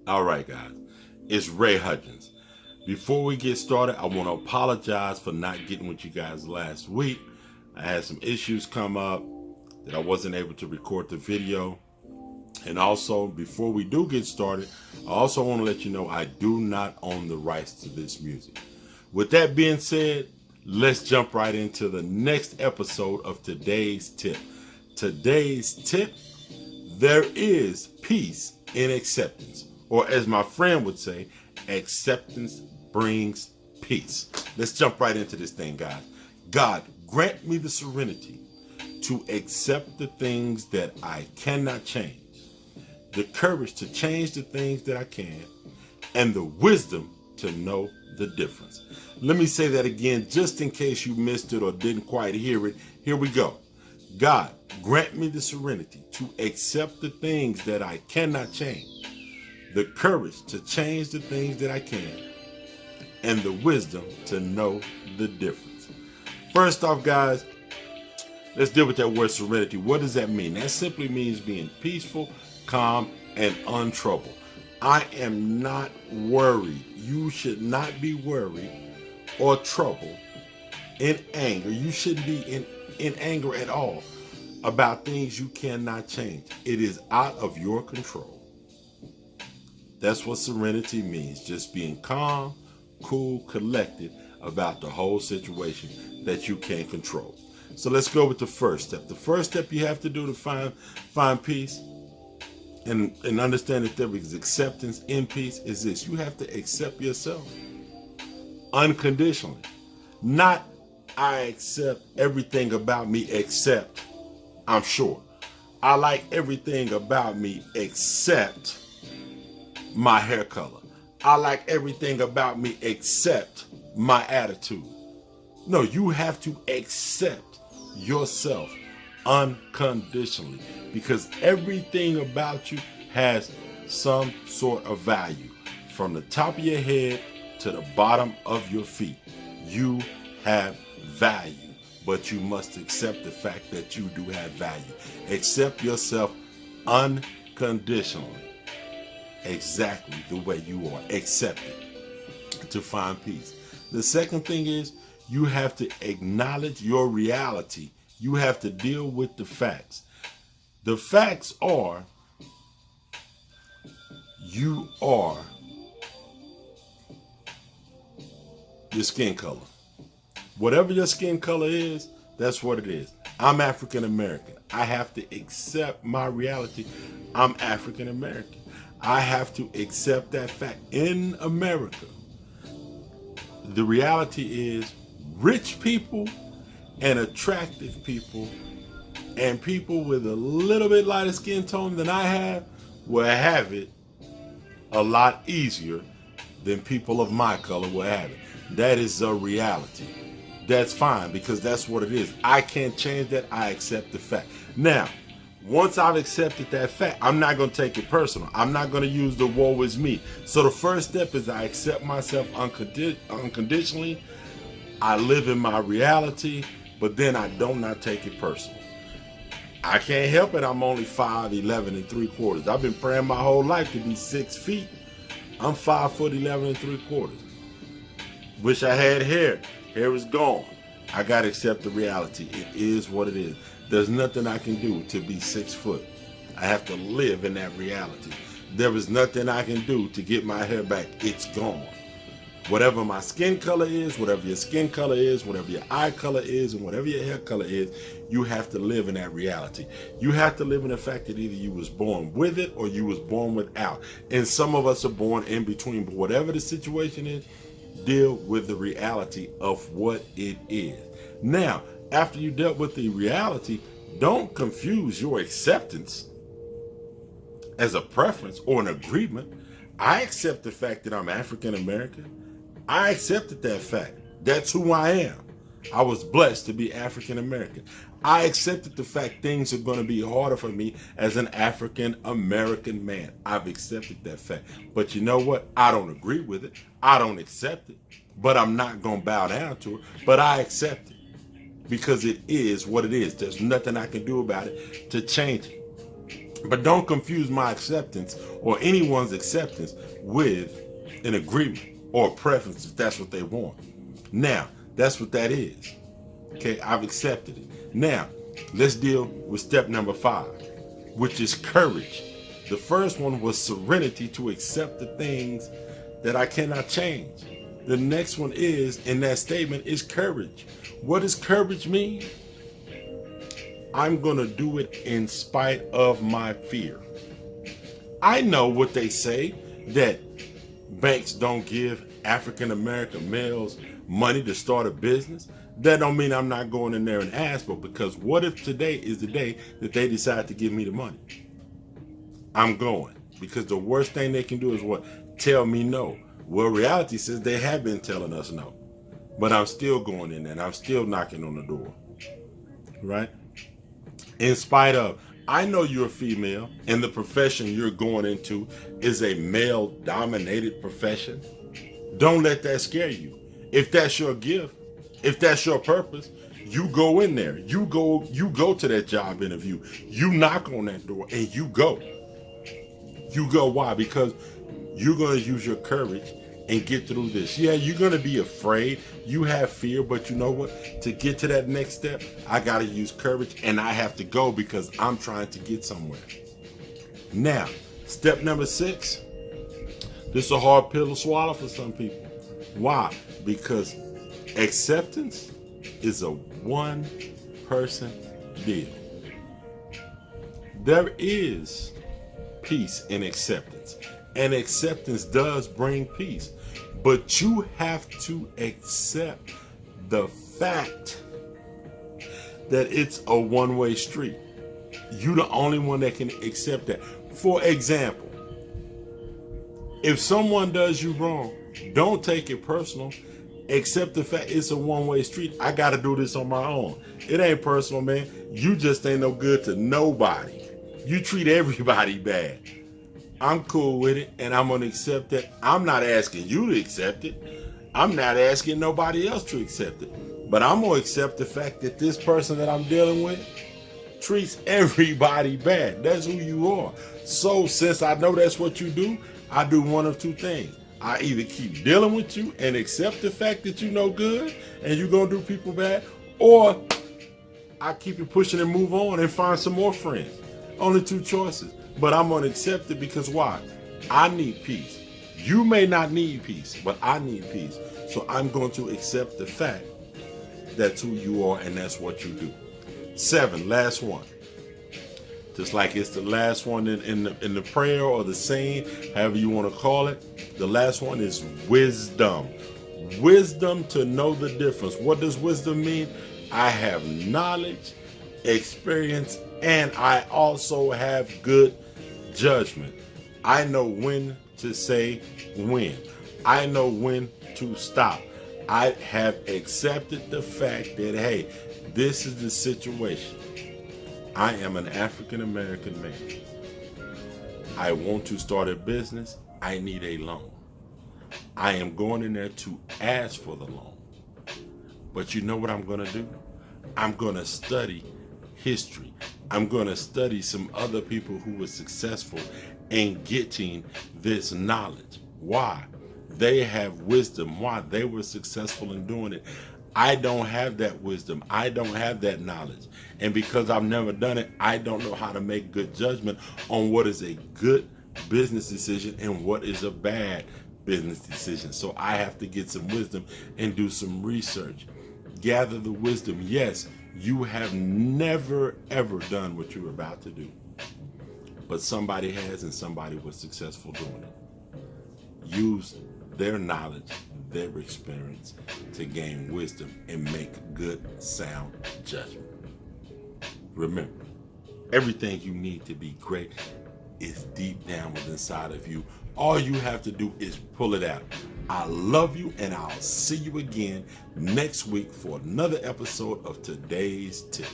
All right, guys, it's Ray Hudgens. Before we get started, I want to apologize for not getting with you guys last week. I had some issues come up that I wasn't able to record the video. And also, before we do get started, I also want to let you know I do not own the rights to this music. With that being said, let's jump right into the next episode of today's tip. Today's tip: there is peace in acceptance. Or as my friend would say, acceptance brings peace. Let's jump right into this thing, guys. God, grant me the serenity to accept the things that I cannot change, the courage to change the things that I can, and the wisdom to know the difference. Let me say that again, just in case you missed it or didn't quite hear it. Here we go. God, grant me the serenity to accept the things that I cannot change, the courage to change the things that I can, and the wisdom to know the difference. First off, guys, let's deal with that word serenity. What does that mean? That simply means being peaceful, calm, and untroubled. I am not worried. You should not be worried or troubled in anger. You shouldn't be in anger at all about things you cannot change. It is out of your control. That's what serenity means. Just being calm, cool, collected about the whole situation that you can't control. So let's go with the first step. The first step you have to do to find peace and understand that there is acceptance in peace is this. You have to accept yourself unconditionally. Not I accept everything about me except I'm sure. I like everything about me except my hair color. I like everything about me except my attitude. No, you have to accept yourself unconditionally because everything about you has some sort of value. From the top of your head to the bottom of your feet, you have value, but you must accept the fact that you do have value. Accept yourself unconditionally, exactly the way you are. Accept it to find peace. The second thing is you have to acknowledge your reality. You have to deal with the facts. The facts are you are your skin color. Whatever your skin color is, that's what it is. I'm African American. I have to accept my reality. I'm African American. I have to accept that fact. In America, the reality is rich people and attractive people and people with a little bit lighter skin tone than I have will have it a lot easier than people of my color will have it. That is a reality. That's fine because that's what it is. I can't change that. I accept the fact. Now, once I've accepted that fact, I'm not going to take it personal. I'm not going to use the woe is me. So the first step is I accept myself unconditionally. I live in my reality, but then I do not take it personal. I can't help it. I'm only 5'11 3/4. I've been praying my whole life to be 6 feet. I'm 5'11 3/4. Wish I had hair. Hair is gone. I got to accept the reality. It is what it is. There's nothing I can do to be 6 foot. I have to live in that reality. There is nothing I can do to get my hair back. It's gone. Whatever my skin color is, whatever your skin color is, whatever your eye color is, and whatever your hair color is, you have to live in that reality. You have to live in the fact that either you was born with it or you was born without. And some of us are born in between. But whatever the situation is, deal with the reality of what it is. Now, after you dealt with the reality, don't confuse your acceptance as a preference or an agreement. I accept the fact that I'm African American. I accepted that fact. That's who I am. I was blessed to be African American. I accepted the fact things are going to be harder for me as an African American man. I've accepted that fact. But you know what? I don't agree with it. I don't accept it. But I'm not going to bow down to it. But I accept it because it is what it is. There's nothing I can do about it to change it. But don't confuse my acceptance or anyone's acceptance with an agreement or a preference if that's what they want. Now, that's what that is. Okay, I've accepted it. Now, let's deal with step number 5, which is courage. The first one was serenity, to accept the things that I cannot change. The next one is, in that statement, is courage. What does courage mean? I'm going to do it in spite of my fear. I know what they say, that banks don't give African American males money to start a business. That don't mean I'm not going in there and ask for, because what if today is the day that they decide to give me the money? I'm going, because the worst thing they can do is what? Tell me no. Well, reality says they have been telling us no, but I'm still going in there and I'm still knocking on the door, right? In spite of, I know you're a female and the profession you're going into is a male dominated profession. Don't let that scare you. If that's your gift, if that's your purpose, you go in there. You go to that job interview. You knock on that door and you go. You go. Why? Because you're going to use your courage and get through this. Yeah, you're going to be afraid. You have fear, but you know what? To get to that next step, I got to use courage and I have to go because I'm trying to get somewhere. Now, step number 6. This is a hard pill to swallow for some people. Why? Because acceptance is a one-person deal. There is peace in acceptance, and acceptance does bring peace, but you have to accept the fact that it's a one-way street. You're the only one that can accept that. For example, if someone does you wrong, don't take it personal. Accept the fact it's a one-way street. I got to do this on my own. It ain't personal, man. You just ain't no good to nobody. You treat everybody bad. I'm cool with it, and I'm going to accept that. I'm not asking you to accept it. I'm not asking nobody else to accept it. But I'm going to accept the fact that this person that I'm dealing with treats everybody bad. That's who you are. So since I know that's what you do, I do one of two things. I either keep dealing with you and accept the fact that you no good and you're going to do people bad, or I keep it pushing and move on and find some more friends. Only two choices. But I'm going to accept it because why? I need peace. You may not need peace, but I need peace. So I'm going to accept the fact that's who you are and that's what you do. 7, last one. Just like it's the last one in the prayer or the saying, however you want to call it. The last one is wisdom. Wisdom to know the difference. What does wisdom mean? I have knowledge, experience, and I also have good judgment. I know when to say when. I know when to stop. I have accepted the fact that, hey, this is the situation. I am an African American man. I want to start a business. I need a loan. I am going in there to ask for the loan. But you know what I'm going to do? I'm going to study history. I'm going to study some other people who were successful in getting this knowledge. Why? They have wisdom. Why? They were successful in doing it. I don't have that wisdom. I don't have that knowledge. And because I've never done it, I don't know how to make good judgment on what is a good business decision and what is a bad business decision. So I have to get some wisdom and do some research. Gather the wisdom. Yes, you have never, ever done what you're about to do. But somebody has, and somebody was successful doing it. Use their knowledge, their experience to gain wisdom and make good, sound judgment. Remember, everything you need to be great is deep down within inside of you. All you have to do is pull it out. I love you, and I'll see you again next week for another episode of Today's Tip.